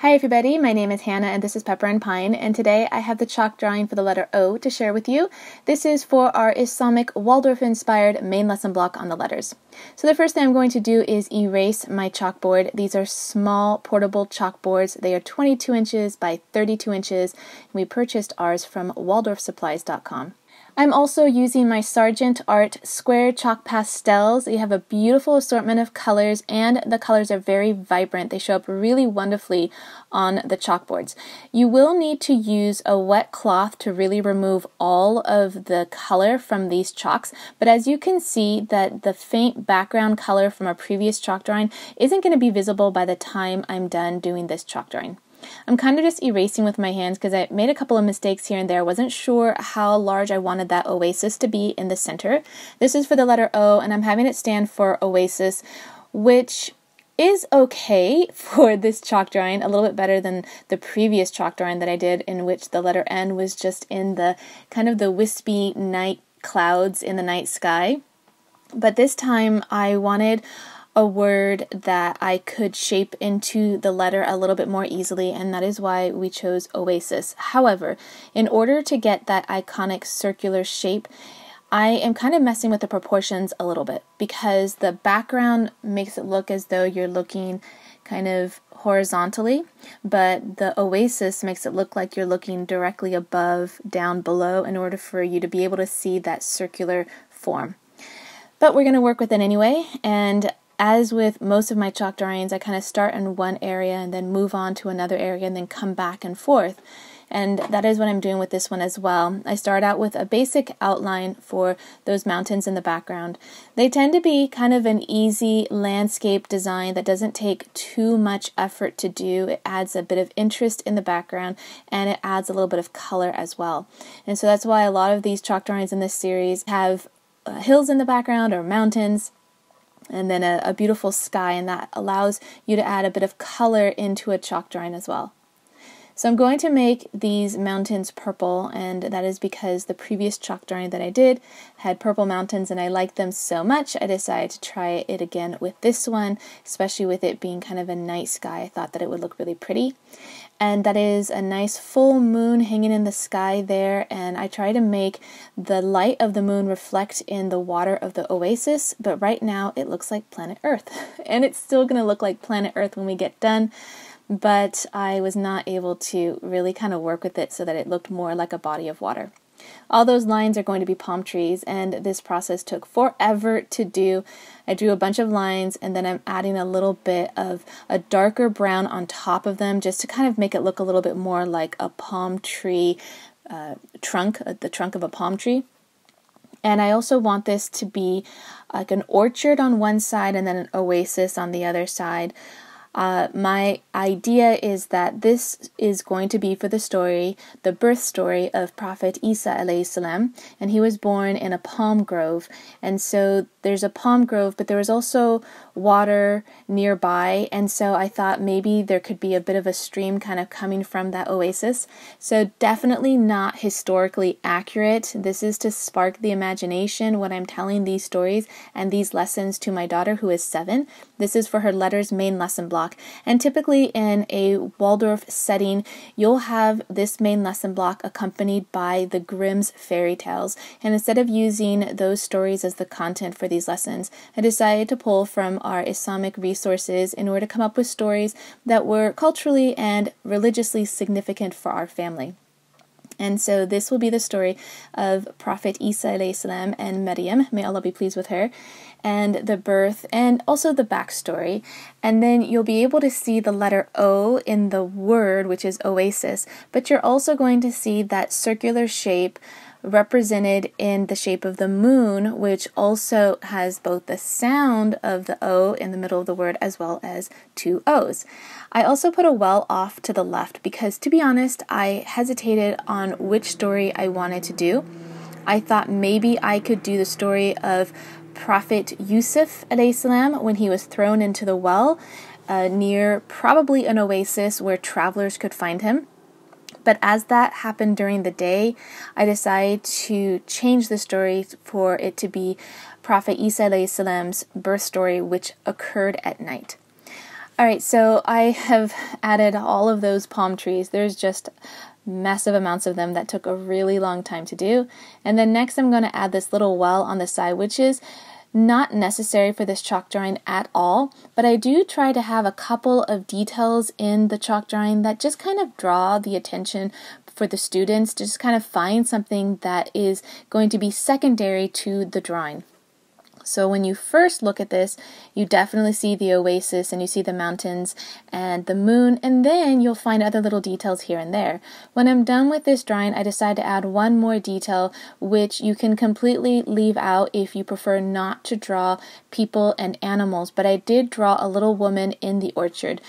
Hi everybody, my name is Hannah and this is Pepper and Pine, and today I have the chalk drawing for the letter O to share with you. This is for our Islamic Waldorf-inspired main lesson block on the letters. So the first thing I'm going to do is erase my chalkboard. These are small portable chalkboards. They are 22 inches by 32 inches. We purchased ours from waldorfsupplies.com. I'm also using my Sargent Art square chalk pastels. They have a beautiful assortment of colors, and the colors are very vibrant. They show up really wonderfully on the chalkboards. You will need to use a wet cloth to really remove all of the color from these chalks, but as you can see that the faint background color from our previous chalk drawing isn't going to be visible by the time I'm done doing this chalk drawing. I'm kind of just erasing with my hands because I made a couple of mistakes here and there. I wasn't sure how large I wanted that oasis to be in the center. This is for the letter O, and I'm having it stand for oasis, which is okay for this chalk drawing, a little bit better than the previous chalk drawing that I did, in which the letter N was just in the kind of the wispy night clouds in the night sky. But this time I wanted a word that I could shape into the letter a little bit more easily, and that is why we chose oasis. However, in order to get that iconic circular shape, I am kind of messing with the proportions a little bit because the background makes it look as though you're looking kind of horizontally, but the oasis makes it look like you're looking directly above, down below, in order for you to be able to see that circular form. But we're going to work with it anyway, and as with most of my chalk drawings, I kind of start in one area and then move on to another area and then come back and forth. And that is what I'm doing with this one as well. I start out with a basic outline for those mountains in the background. They tend to be kind of an easy landscape design that doesn't take too much effort to do. It adds a bit of interest in the background, and it adds a little bit of color as well. And so that's why a lot of these chalk drawings in this series have hills in the background or mountains, and then a beautiful sky, and that allows you to add a bit of color into a chalk drawing as well. So I'm going to make these mountains purple, and that is because the previous chalk drawing that I did had purple mountains and I liked them so much I decided to try it again with this one, especially with it being kind of a night sky. I thought that it would look really pretty. And that is a nice full moon hanging in the sky there, and I try to make the light of the moon reflect in the water of the oasis, but right now it looks like planet Earth. And it's still going to look like planet Earth when we get done, but I was not able to really kind of work with it so that it looked more like a body of water. All those lines are going to be palm trees, and this process took forever to do. I drew a bunch of lines, and then I'm adding a little bit of a darker brown on top of them just to kind of make it look a little bit more like a palm tree trunk, the trunk of a palm tree. And I also want this to be like an orchard on one side and then an oasis on the other side. My idea is that this is going to be for the story, the birth story of Prophet Isa alayhi salam, and he was born in a palm grove. And so there's a palm grove, but there was also water nearby, and so I thought maybe there could be a bit of a stream kind of coming from that oasis. So definitely not historically accurate. This is to spark the imagination when I'm telling these stories and these lessons to my daughter, who is 7. This is for her letters main lesson block. And typically in a Waldorf setting, you'll have this main lesson block accompanied by the Grimm's fairy tales. And instead of using those stories as the content for these lessons, I decided to pull from our Islamic resources in order to come up with stories that were culturally and religiously significant for our family. And so this will be the story of Prophet Isa alayhi salam and Maryam, may Allah be pleased with her, and the birth and also the backstory. And then you'll be able to see the letter O in the word, which is oasis, but you're also going to see that circular shape represented in the shape of the moon, which also has both the sound of the O in the middle of the word as well as 2 O's. I also put a well off to the left because, to be honest, I hesitated on which story I wanted to do. I thought maybe I could do the story of Prophet Yusuf alayhi salam when he was thrown into the well near probably an oasis where travelers could find him. But as that happened during the day, I decided to change the story for it to be Prophet Isa alayhi salam's birth story, which occurred at night. Alright, so I have added all of those palm trees. There's just massive amounts of them that took a really long time to do. And then next I'm going to add this little well on the side, which is not necessary for this chalk drawing at all, but I do try to have a couple of details in the chalk drawing that just kind of draw the attention for the students to just kind of find something that is going to be secondary to the drawing. So when you first look at this, you definitely see the oasis and you see the mountains and the moon, and then you'll find other little details here and there. When I'm done with this drawing, I decide to add one more detail, which you can completely leave out if you prefer not to draw people and animals, but I did draw a little woman in the orchard.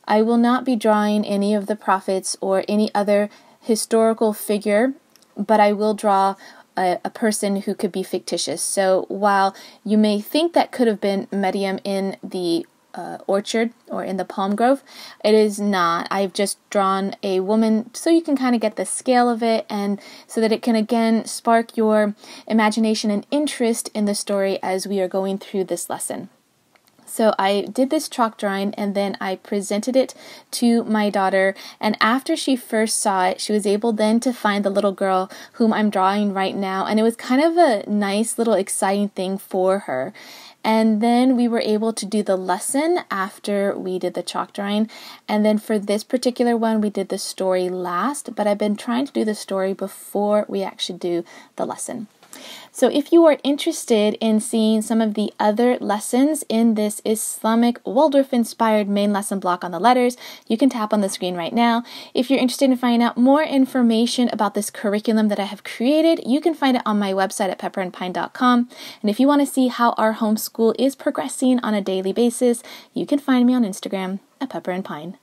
I will not be drawing any of the prophets or any other historical figure, but I will draw a person who could be fictitious. So while you may think that could have been Maryam in the orchard or in the palm grove, it is not. I've just drawn a woman so you can kind of get the scale of it, and so that it can again spark your imagination and interest in the story as we are going through this lesson. So I did this chalk drawing and then I presented it to my daughter, and after she first saw it, she was able then to find the little girl whom I'm drawing right now, and it was kind of a nice little exciting thing for her. And then we were able to do the lesson after we did the chalk drawing, and then for this particular one we did the story last, but I've been trying to do the story before we actually do the lesson. So if you are interested in seeing some of the other lessons in this Islamic Waldorf-inspired main lesson block on the letters, you can tap on the screen right now. If you're interested in finding out more information about this curriculum that I have created, you can find it on my website at pepperandpine.com. And if you want to see how our homeschool is progressing on a daily basis, you can find me on Instagram at pepperandpine.